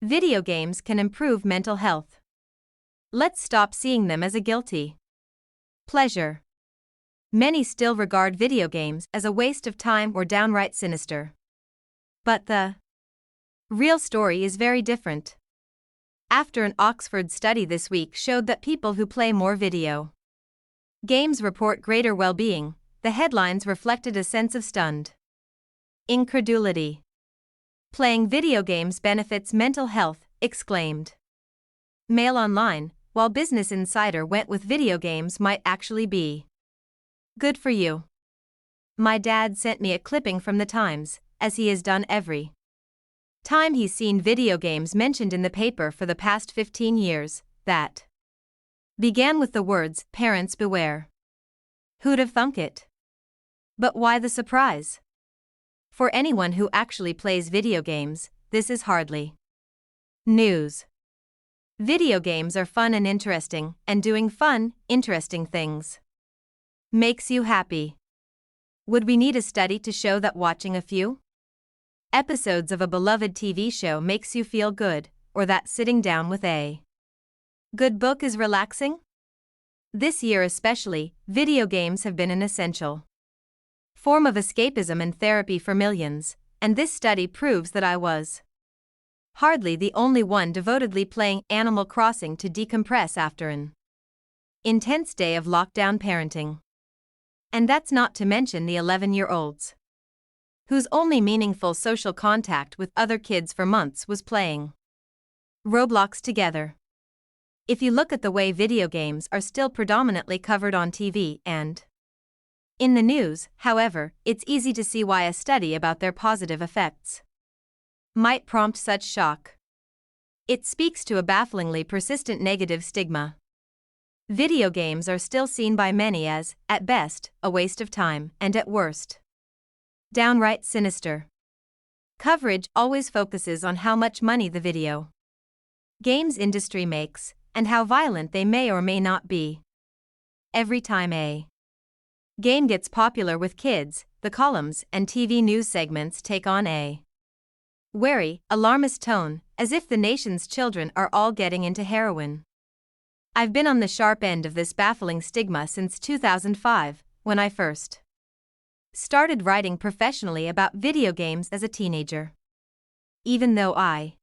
Video games can improve mental health. Let's stop seeing them as a guilty pleasure. Many still regard video games as a waste of time or downright sinister. But the real story is very different. After an Oxford study this week showed that people who play more video games report greater well-being, the headlines reflected a sense of stunned incredulity. Playing video games benefits mental health, exclaimed. MailOnline, while Business Insider went with video games might actually be good for you. My dad sent me a clipping from the Times, as he has done every time he's seen video games mentioned in the paper for the past 15 years, that began with the words, "Parents beware." Who'd have thunk it? But why the surprise? For anyone who actually plays video games, this is hardly news. Video games are fun and interesting, and doing fun, interesting things makes you happy. Would we need a study to show that watching a few episodes of a beloved TV show makes you feel good, or that sitting down with a good book is relaxing? This year especially, video games have been an essential form of escapism and therapy for millions, and this study proves that I was hardly the only one devotedly playing Animal Crossing to decompress after an intense day of lockdown parenting. And that's not to mention the 11-year-olds whose only meaningful social contact with other kids for months was playing Roblox together. If you look at the way video games are still predominantly covered on TV and in the news, however, it's easy to see why a study about their positive effects might prompt such shock. It speaks to a bafflingly persistent negative stigma. Video games are still seen by many as, at best, a waste of time, and at worst, downright sinister. Coverage always focuses on how much money the video games industry makes, and how violent they may or may not be. Every time a game gets popular with kids, the columns and TV news segments take on a wary, alarmist tone, as if the nation's children are all getting into heroin. I've been on the sharp end of this baffling stigma since 2005, when I first started writing professionally about video games as a teenager. Even though I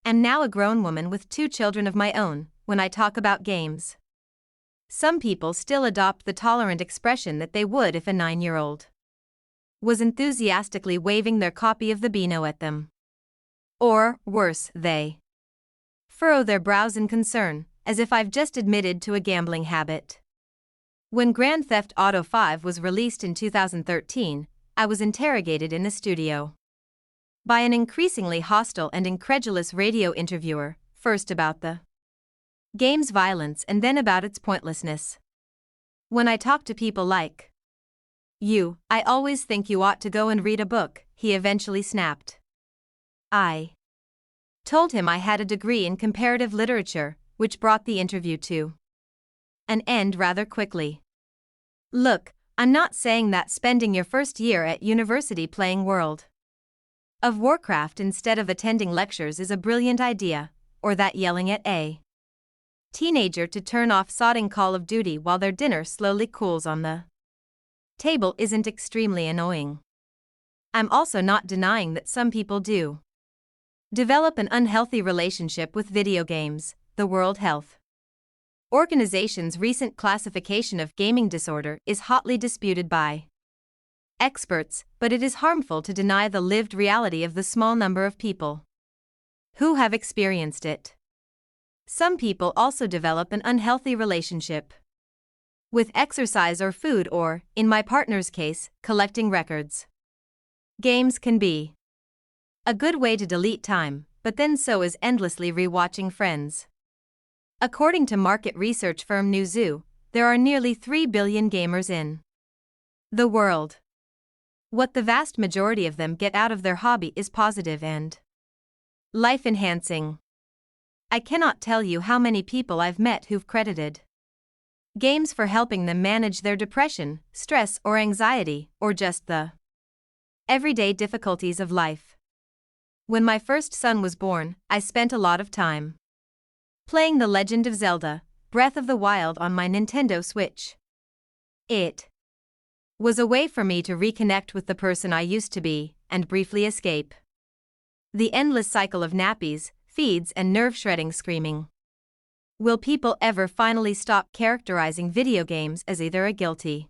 am now a grown woman with 2 children of my own, when I talk about games, some people still adopt the tolerant expression that they would if a 9-year-old was enthusiastically waving their copy of the Beano at them. Or, worse, they furrow their brows in concern, as if I've just admitted to a gambling habit. When Grand Theft Auto 5 was released in 2013, I was interrogated in a studio by an increasingly hostile and incredulous radio interviewer, first about the game's violence and then about its pointlessness. When I talk to people like you, I always think you ought to go and read a book, he eventually snapped. I told him I had a degree in comparative literature, which brought the interview to an end rather quickly. Look, I'm not saying that spending your first year at university playing World of Warcraft instead of attending lectures is a brilliant idea, or that yelling at a teenager to turn off sodding Call of Duty while their dinner slowly cools on the table isn't extremely annoying. I'm also not denying that some people do develop an unhealthy relationship with video games. The World Health Organization's recent classification of gaming disorder is hotly disputed by experts, but it is harmful to deny the lived reality of the small number of people who have experienced it. Some people also develop an unhealthy relationship with exercise or food or, in my partner's case, collecting records. Games can be a good way to delete time, but then so is endlessly rewatching Friends. According to market research firm Newzoo, there are nearly 3 billion gamers in the world. What the vast majority of them get out of their hobby is positive and life-enhancing. I cannot tell you how many people I've met who've credited games for helping them manage their depression, stress or anxiety, or just the everyday difficulties of life. When my first son was born, I spent a lot of time playing The Legend of Zelda: Breath of the Wild on my Nintendo Switch. It was a way for me to reconnect with the person I used to be, and briefly escape the endless cycle of nappies, feeds, and nerve-shredding screaming. Will people ever finally stop characterizing video games as either a guilty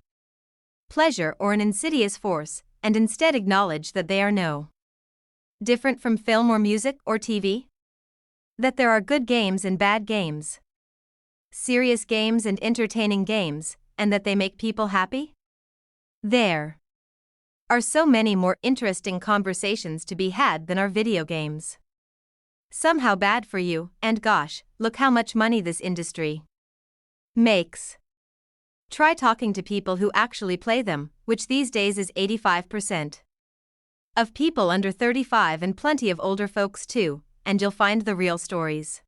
pleasure or an insidious force, and instead acknowledge that they are no different from film or music or TV? That there are good games and bad games, serious games and entertaining games, and that they make people happy? There are so many more interesting conversations to be had than our video games. Somehow bad for you, and gosh, look how much money this industry makes. Try talking to people who actually play them, which these days is 85% of people under 35 and plenty of older folks too, and you'll find the real stories.